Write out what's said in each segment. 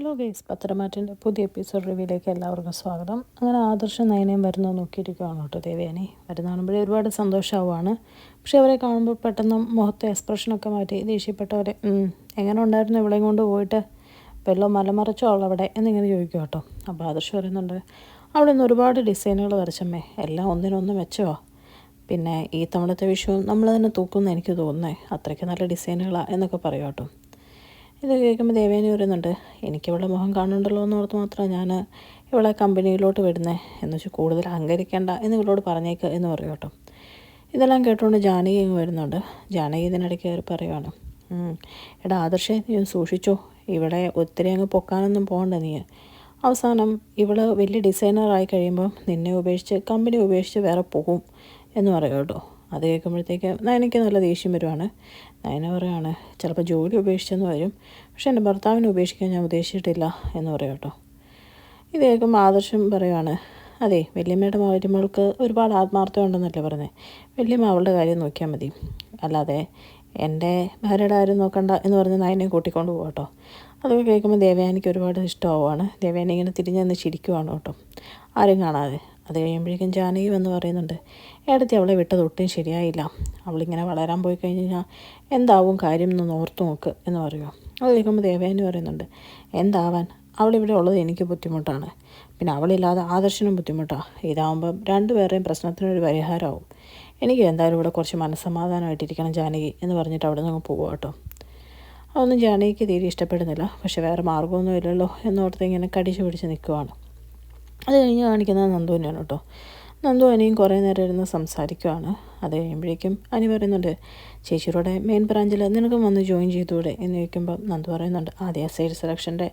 Hello guys, പത്രമാറ്റിൻ്റെ പുതിയ episode റിവ്യൂയിലേക്ക് എല്ലാവർക്കും സ്വാഗതം. അങ്ങനെ ആദർശം നയനയും വരുന്നത് നോക്കിയിരിക്കുകയാണ് കേട്ടോ ദേവയാനി. വരുന്ന കാണുമ്പോഴേ ഒരുപാട് സന്തോഷമാവുകയാണ്. പക്ഷേ അവരെ കാണുമ്പോൾ പെട്ടെന്ന് മുഖത്തെ എക്സ്പ്രഷനൊക്കെ മാറ്റി ദേഷ്യപ്പെട്ടവരെ എങ്ങനെ ഉണ്ടായിരുന്നു ഇവളെയും കൊണ്ട് പോയിട്ട് വെള്ളം മലമറച്ചോ അവളവിടെ എന്നിങ്ങനെ ചോദിക്കും കേട്ടോ. അപ്പോൾ ആദർശം പറയുന്നുണ്ട്, അവിടെ നിന്ന് ഒരുപാട് ഡിസൈനുകൾ വരച്ചമ്മേ, എല്ലാം ഒന്നിനൊന്ന് മെച്ചമോ. പിന്നെ ഈ തവണത്തെ വിഷു നമ്മൾ തന്നെ തൂക്കുമെന്ന് എനിക്ക് തോന്നുന്നേ, അത്രയ്ക്ക് നല്ല ഡിസൈനുകളാണ് എന്നൊക്കെ പറയും കേട്ടോ. ഇത് കേൾക്കുമ്പോൾ ദേവേനി പറയുന്നുണ്ട്, എനിക്കിവളുടെ മുഖം കാണുന്നുണ്ടല്ലോ എന്ന് ഓർത്ത് മാത്രമാണ് ഞാൻ ഇവളെ കമ്പനിയിലോട്ട് വിടുന്നത്, എന്ന് വെച്ചാൽ കൂടുതൽ അഹങ്കരിക്കേണ്ട എന്ന് ഇവളോട് പറഞ്ഞേക്ക് എന്ന് പറയും കേട്ടോ. ഇതെല്ലാം കേട്ടുകൊണ്ട് ജാനകി ഇങ്ങ് വരുന്നുണ്ട്. ജാനകി ഇതിനിടയ്ക്ക് കയറി പറയുവാണ്, എടാ ആദർശേ, നീ സൂക്ഷിച്ചോ, ഇവിടെ ഒത്തിരി അങ്ങ് പൊക്കാനൊന്നും പോകണ്ട നീ. അവസാനം ഇവൾ വലിയ ഡിസൈനറായി കഴിയുമ്പോൾ നിന്നെ ഉപേക്ഷിച്ച് കമ്പനി ഉപേക്ഷിച്ച് വേറെ പോകും എന്ന് പറയും കേട്ടോ. അത് കേൾക്കുമ്പോഴത്തേക്ക് നയനയ്ക്ക് നല്ല ദേഷ്യം വരുവാണ്. നയന പറയുകയാണ്, ചിലപ്പോൾ ജോലി ഉപേക്ഷിച്ചെന്ന് വരും, പക്ഷെ എൻ്റെ ഭർത്താവിനെ ഉപേക്ഷിക്കാൻ ഞാൻ ഉദ്ദേശിച്ചിട്ടില്ല എന്ന് പറയും കേട്ടോ. ഇത് കേൾക്കുമ്പോൾ ആദർശം പറയുവാണ്, അതെ, വല്യമ്മയുടെ മരുമകൾക്ക് ഒരുപാട് ആത്മാർത്ഥം ഉണ്ടെന്നല്ലേ പറഞ്ഞത്, വല്യമ്മ അവളുടെ കാര്യം നോക്കിയാൽ മതി, അല്ലാതെ എൻ്റെ ഭാര്യയുടെ കാര്യം നോക്കണ്ട എന്ന് പറഞ്ഞ് നയനെ കൂട്ടിക്കൊണ്ട് പോകും കേട്ടോ. അതൊക്കെ കേൾക്കുമ്പോൾ ദേവയാനിക്ക് ഒരുപാട് ഇഷ്ടമാവുകയാണ്. ദേവയാനി ഇങ്ങനെ തിരിഞ്ഞെന്ന് ചിരിക്കുവാണ് കേട്ടോ, ആരും കാണാതെ. അത് കഴിയുമ്പോഴേക്കും ജാനകി വന്ന് പറയുന്നുണ്ട്, ഏടത്തി അവളെ വിട്ടത് ഒട്ടും ശരിയായില്ല, അവളിങ്ങനെ വളരാൻ പോയി കഴിഞ്ഞാൽ എന്താവും കാര്യം എന്ന് ഓർത്ത് നോക്ക് എന്ന് പറയുമോ. അത് കേൾക്കുമ്പോൾ ദേവയാനി പറയുന്നുണ്ട്, എന്താവാൻ, അവളിവിടെ ഉള്ളത് എനിക്ക് ബുദ്ധിമുട്ടാണ്, പിന്നെ അവളില്ലാതെ ആദർശനും ബുദ്ധിമുട്ടാണ്, ഇതാവുമ്പം രണ്ടുപേരുടെയും പ്രശ്നത്തിനൊരു പരിഹാരമാവും, എനിക്ക് എന്തായാലും ഇവിടെ കുറച്ച് മനസ്സമാധാനമായിട്ടിരിക്കണം ജാനകി എന്ന് പറഞ്ഞിട്ട് അവിടെ നിന്ന് പോകും കേട്ടോ. അതൊന്നും ജാനകിക്ക് തീരെ ഇഷ്ടപ്പെടുന്നില്ല, പക്ഷെ വേറെ മാർഗ്ഗമൊന്നും ഇല്ലല്ലോ എന്നോർത്ത് ഇങ്ങനെ കടിച്ചു പിടിച്ച് നിൽക്കുവാണ്. അത് കഴിഞ്ഞ് കാണിക്കുന്നത് നന്ദുവിനെയാണ് കേട്ടോ. നന്ദു അനിയും കുറേ നേരം ഇരുന്ന് സംസാരിക്കുവാണ്. അത് കഴിയുമ്പോഴേക്കും അനി പറയുന്നുണ്ട്, ചേച്ചിയുടെ മെയിൻ ബ്രാഞ്ചിൽ നിനക്കും വന്ന് ജോയിൻ ചെയ്തുകൂടെ എന്ന് ചോദിക്കുമ്പോൾ നന്ദു പറയുന്നുണ്ട്, ആദ്യം സൈഡ് സെലക്ഷൻ്റെ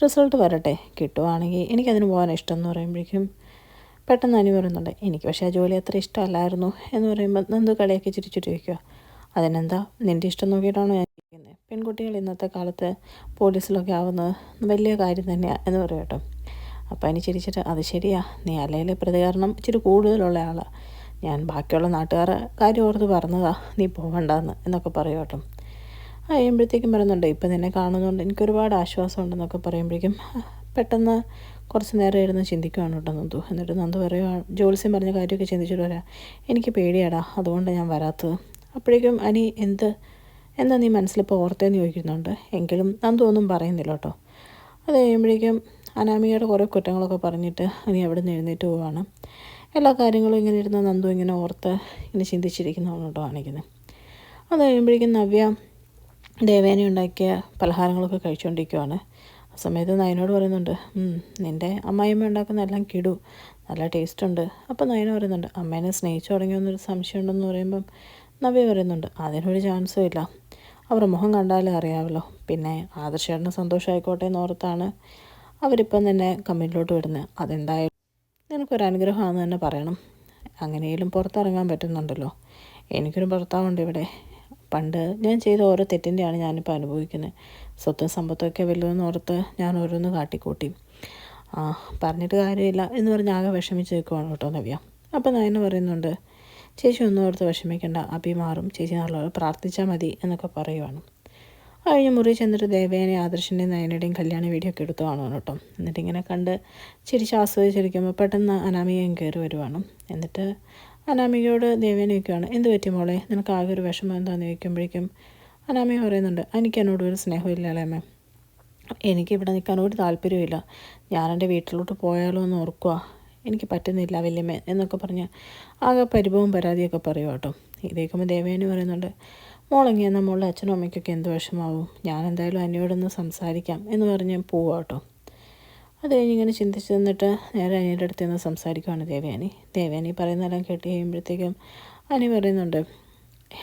റിസൾട്ട് വരട്ടെ, കിട്ടുവാണെങ്കിൽ എനിക്കതിന് പോകാൻ ഇഷ്ടം എന്ന് പറയുമ്പോഴേക്കും പെട്ടെന്ന് അനി പറയുന്നുണ്ട്, എനിക്ക് പക്ഷേ ആ ജോലി അത്ര ഇഷ്ടമല്ലായിരുന്നു എന്ന് പറയുമ്പോൾ നന്ദു കളിയാക്കി ചിരിച്ചിട്ട് ചോദിക്കുക, അതിനെന്താ, നിൻ്റെ ഇഷ്ടം നോക്കിയിട്ടാണോ ഞാൻ ഇരിക്കുന്നത്, പെൺകുട്ടികൾ ഇന്നത്തെ കാലത്ത് പോലീസിലൊക്കെ ആവുന്നത് വലിയ കാര്യം തന്നെയാണ് എന്ന് പറയും കേട്ടോ. അപ്പോൾ അതിന് ചിരിച്ചിട്ട്, അത് ശരിയാ, നീ അല്ലെങ്കിൽ പ്രതികരണം ഇച്ചിരി കൂടുതലുള്ള ആളാണ്, ഞാൻ ബാക്കിയുള്ള നാട്ടുകാരെ കാര്യം ഓർത്ത് പറഞ്ഞതാ നീ പോകണ്ടെന്ന് എന്നൊക്കെ പറയും കേട്ടോ. കഴിയുമ്പോഴത്തേക്കും പറയുന്നുണ്ട്, ഇപ്പം നിന്നെ കാണുന്നതുകൊണ്ട് എനിക്കൊരുപാട് ആശ്വാസമുണ്ടെന്നൊക്കെ പറയുമ്പോഴേക്കും പെട്ടെന്ന് കുറച്ച് നേരം ഇരുന്ന് ചിന്തിക്കുകയാണ് കേട്ടോ നന്ദു. എന്നിട്ട് നന്ദു പറയുകയാണ്, ജോത്സ്യം പറഞ്ഞ കാര്യമൊക്കെ ചിന്തിച്ചിട്ട് വരാം, എനിക്ക് പേടിയാടാ, അതുകൊണ്ട് ഞാൻ വരാത്തത്. അപ്പോഴേക്കും അനി എന്താ നീ മനസ്സിലിപ്പോൾ ഓർത്തേന്ന് ചോദിക്കുന്നുണ്ട്. എങ്കിലും നന്ദു ഒന്നും പറയുന്നില്ല കേട്ടോ. അത് കഴിയുമ്പോഴേക്കും അനാമികയുടെ കുറേ കുറ്റങ്ങളൊക്കെ പറഞ്ഞിട്ട് അനി അവിടെ നിന്ന് എഴുന്നേറ്റ് പോവുകയാണ്. എല്ലാ കാര്യങ്ങളും ഇങ്ങനെ ഇരുന്ന് നന്ദു ഇങ്ങനെ ഓർത്ത് ഇങ്ങനെ ചിന്തിച്ചിരിക്കുന്നതാണ് കേട്ടോ കാണിക്കുന്നത്. അത് കഴിയുമ്പോഴേക്കും നവ്യ ദേവേന ഉണ്ടാക്കിയ പലഹാരങ്ങളൊക്കെ കഴിച്ചുകൊണ്ടിരിക്കുകയാണ്. ആ സമയത്ത് നയനോട് പറയുന്നുണ്ട്, നിൻ്റെ അമ്മായിയമ്മ ഉണ്ടാക്കുന്ന എല്ലാം കിടു, നല്ല ടേസ്റ്റ് ഉണ്ട്. അപ്പോൾ നയന പറയുന്നുണ്ട്, അമ്മേനെ സ്നേഹിച്ചു തുടങ്ങിയെന്നൊരു സംശയം ഉണ്ടെന്ന് പറയുമ്പം നവ്യ പറയുന്നുണ്ട്, അതിനൊരു ചാൻസും ഇല്ല, അവരുടെ മുഖം കണ്ടാലേ അറിയാമല്ലോ, പിന്നെ ആദർശേട്ടന് സന്തോഷമായിക്കോട്ടെ എന്നോർത്താണ് അവരിപ്പം തന്നെ കമ്പനിയിലോട്ട് വിടുന്നത്, അതെന്തായാലും നിനക്കൊരു അനുഗ്രഹമാണെന്ന് തന്നെ പറയണം, അങ്ങനെയും പുറത്തിറങ്ങാൻ പറ്റുന്നുണ്ടല്ലോ, എനിക്കൊരു ഭർത്താവുണ്ട് ഇവിടെ, പണ്ട് ഞാൻ ചെയ്ത ഓരോ തെറ്റിൻ്റെയാണ് ഞാനിപ്പോൾ അനുഭവിക്കുന്നത്, സ്വത്തും സമ്പത്തൊക്കെ വലുതെന്ന് ഓർത്ത് ഞാൻ ഓരോന്ന് കാട്ടിക്കൂട്ടി, പറഞ്ഞിട്ട് കാര്യമില്ല എന്ന് പറഞ്ഞ് ആകെ വിഷമിച്ച് നിൽക്കുവാണ് കേട്ടോ നവ്യ. അപ്പോൾ നയന പറയുന്നുണ്ട്, ചേച്ചി ഒന്നും ഓർത്ത് വിഷമിക്കേണ്ട, അഭിമാറും, ചേച്ചി നല്ലപോലെ പ്രാർത്ഥിച്ചാൽ മതി എന്നൊക്കെ പറയുവാണ്. കഴിഞ്ഞ് മുറി ചെന്നിട്ട് ദേവേനെ ആദർശിൻ്റെയും നയനയുടെയും കല്യാണ വീഡിയോ ഒക്കെ എടുത്തു കാണുവാണ് കേട്ടോ. എന്നിട്ടിങ്ങനെ കണ്ട് ചിരിച്ച് ആസ്വദിച്ചിരിക്കുമ്പോൾ പെട്ടെന്ന് അനാമികയും കയറി വരുവാണ്. എന്നിട്ട് അനാമികയോട് ദേവേനെ ചോദിക്കുകയാണ്, എന്ത് പറ്റി മോളെ, നിനക്ക് ആകെ ഒരു വിഷമം എന്താണെന്ന് ചോദിക്കുമ്പോഴേക്കും അനാമിക പറയുന്നുണ്ട്, എനിക്ക് എന്നോട് ഒരു സ്നേഹമില്ല അല്ലേമ്മേ, എനിക്കിവിടെ നിൽക്കാൻ ഒരു താല്പര്യമില്ല, ഞാൻ എൻ്റെ വീട്ടിലോട്ട് പോയാലോ എന്ന് ഓർക്കുക, എനിക്ക് പറ്റുന്നില്ല വല്യമ്മ എന്നൊക്കെ പറഞ്ഞ് ആകെ പരിഭവവും പരാതിയൊക്കെ പറയുക കേട്ടോ. ഇതേക്കുമ്പോൾ ദേവേനി പറയുന്നുണ്ട്, മോളെങ്കിൽ എന്നാൽ മോളുടെ അച്ഛനും അമ്മയ്ക്കൊക്കെ എന്ത് വിഷമാവും, ഞാൻ എന്തായാലും അനിയോടൊന്ന് സംസാരിക്കാം എന്ന് പറഞ്ഞ് പോവുക കേട്ടോ. അത് കഴിഞ്ഞ് ഇങ്ങനെ ചിന്തിച്ച് നിന്നിട്ട് നേരെ അനിയുടെ അടുത്ത് നിന്ന് സംസാരിക്കുകയാണ് ദേവേനി പറയുന്നതെല്ലാം കേട്ട് കഴിയുമ്പോഴത്തേക്കും അനി പറയുന്നുണ്ട്,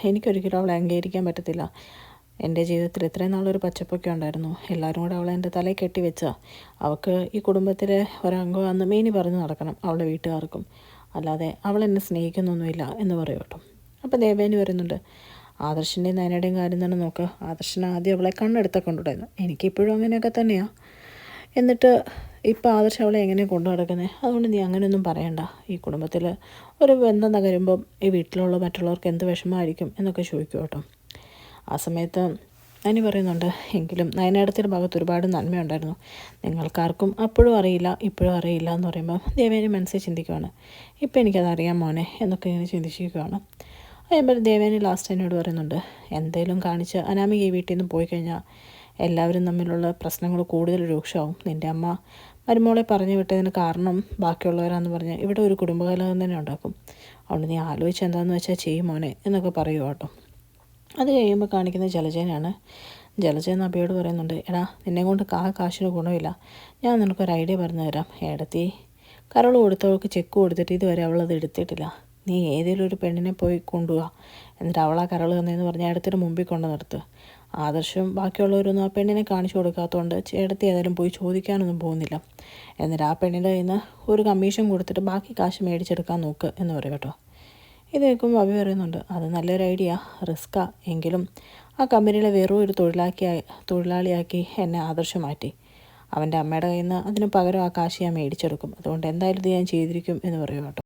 എനിക്കൊരിക്കലും അവളെ അംഗീകരിക്കാൻ പറ്റത്തില്ല, എൻ്റെ ജീവിതത്തിൽ ഇത്രയും നാളൊരു പച്ചപ്പൊക്കെ ഉണ്ടായിരുന്നു, എല്ലാവരും കൂടെ അവളെ എൻ്റെ തലയിൽ കെട്ടി വെച്ചാൽ അവൾക്ക് ഈ കുടുംബത്തിലെ ഒരംഗമാണെന്ന് മേനി പറഞ്ഞ് നടക്കണം അവളുടെ വീട്ടുകാർക്കും, അല്ലാതെ അവളെന്നെ സ്നേഹിക്കുന്നൊന്നുമില്ല എന്ന് പറയും കേട്ടോ. അപ്പോൾ ദേവേനി പറയുന്നുണ്ട്, ആദർശിൻ്റെയും നയനയുടെയും കാര്യം തന്നെ നോക്ക്, ആദർശന് ആദ്യം അവളെ കണ്ണെടുത്തൊക്കെ കൊണ്ടുണ്ടായിരുന്നു, എനിക്കിപ്പോഴും അങ്ങനെയൊക്കെ തന്നെയാണ്, എന്നിട്ട് ഇപ്പോൾ ആദർശം അവളെ എങ്ങനെയാണ് കൊണ്ടു നടക്കുന്നത്, അതുകൊണ്ട് നീ അങ്ങനെയൊന്നും പറയണ്ട, ഈ കുടുംബത്തിൽ ഒരു ബന്ധം തകരുമ്പം ഈ വീട്ടിലുള്ള മറ്റുള്ളവർക്ക് എന്ത് വിഷമമായിരിക്കും എന്നൊക്കെ ചോദിക്കും കേട്ടോ. ആ സമയത്ത് അതിന് പറയുന്നുണ്ട്, എങ്കിലും നയനേടത്തിൻ്റെ ഭാഗത്ത് ഒരുപാട് നന്മയുണ്ടായിരുന്നു. നിങ്ങൾക്കാർക്കും അപ്പോഴും അറിയില്ല ഇപ്പോഴും അറിയില്ല എന്ന് പറയുമ്പോൾ ദേവേനി മനസ്സിൽ ചിന്തിക്കുകയാണ്, ഇപ്പം എനിക്കതറിയാം മോനെ എന്നൊക്കെ ഇങ്ങനെ ചിന്തിച്ചിരിക്കുകയാണ്. കഴിയുമ്പോൾ ദേവേനി ലാസ്റ്റ് എന്നോട് പറയുന്നുണ്ട്, എന്തേലും കാണിച്ച് അനാമിക ഈ വീട്ടിൽ നിന്ന് പോയി കഴിഞ്ഞാൽ എല്ലാവരും തമ്മിലുള്ള പ്രശ്നങ്ങൾ കൂടുതൽ രൂക്ഷമാവും. നിൻ്റെ അമ്മ മരുമോളെ പറഞ്ഞു വിട്ടതിന് കാരണം ബാക്കിയുള്ളവരാന്ന് പറഞ്ഞ് ഇവിടെ ഒരു കുടുംബകലഹം തന്നെ ഉണ്ടാക്കും. അതുകൊണ്ട് നീ ആലോചിച്ച് എന്താണെന്ന് വെച്ചാൽ ചെയ്യും മോനെ എന്നൊക്കെ പറയുക കേട്ടോ. അത് കഴിയുമ്പോൾ കാണിക്കുന്ന ജലജേനാണ്. ജലജ നബിയോട് പറയുന്നുണ്ട്, എടാ നിന്നെ കൊണ്ട് കാശിന് ഗുണമില്ല, ഞാൻ നിനക്കൊരു ഐഡിയ പറഞ്ഞു തരാം. ഏടത്തി കരൾ കൊടുത്തവൾക്ക് ചെക്ക് കൊടുത്തിട്ട് ഇതുവരെ അവളത് എടുത്തിട്ടില്ല. നീ ഏതെങ്കിലും ഒരു പെണ്ണിനെ പോയി കൊണ്ടുപോവാ, എന്നിട്ട് അവളാ കരൾ തന്നെയെന്ന് പറഞ്ഞാൽ ഏടത്തിയുടെ മുമ്പിൽ കൊണ്ട് നിർത്തുക. ആദർശം ബാക്കിയുള്ളവരൊന്നും ആ പെണ്ണിനെ കാണിച്ചു കൊടുക്കാത്തതുകൊണ്ട് ചേട്ടത്തി ഏതായാലും പോയി ചോദിക്കാനൊന്നും പോകുന്നില്ല. എന്നിട്ട് ആ പെണ്ണിൻ്റെ കയ്യിൽ നിന്ന് ഒരു കമ്മീഷൻ കൊടുത്തിട്ട് ബാക്കി കാശ് മേടിച്ചെടുക്കാൻ നോക്ക് എന്ന് പറയും കേട്ടോ. ഇത് കേൾക്കുമ്പോൾ അഭി പറയുന്നുണ്ട്, അത് നല്ലൊരു ഐഡിയ, റിസ്ക്കാ, എങ്കിലും ആ കമ്പനിയിലെ വെറും ഒരു തൊഴിലാളിയാക്കി എന്നെ ആദർശം മാറ്റി. അവൻ്റെ അമ്മയുടെ കയ്യിൽ നിന്ന് അതിന് പകരം ആ കാശ് ഞാൻ മേടിച്ചെടുക്കും. അതുകൊണ്ട് എന്തായാലും ഇത് ഞാൻ ചെയ്തിരിക്കും എന്ന് പറയും കേട്ടോ.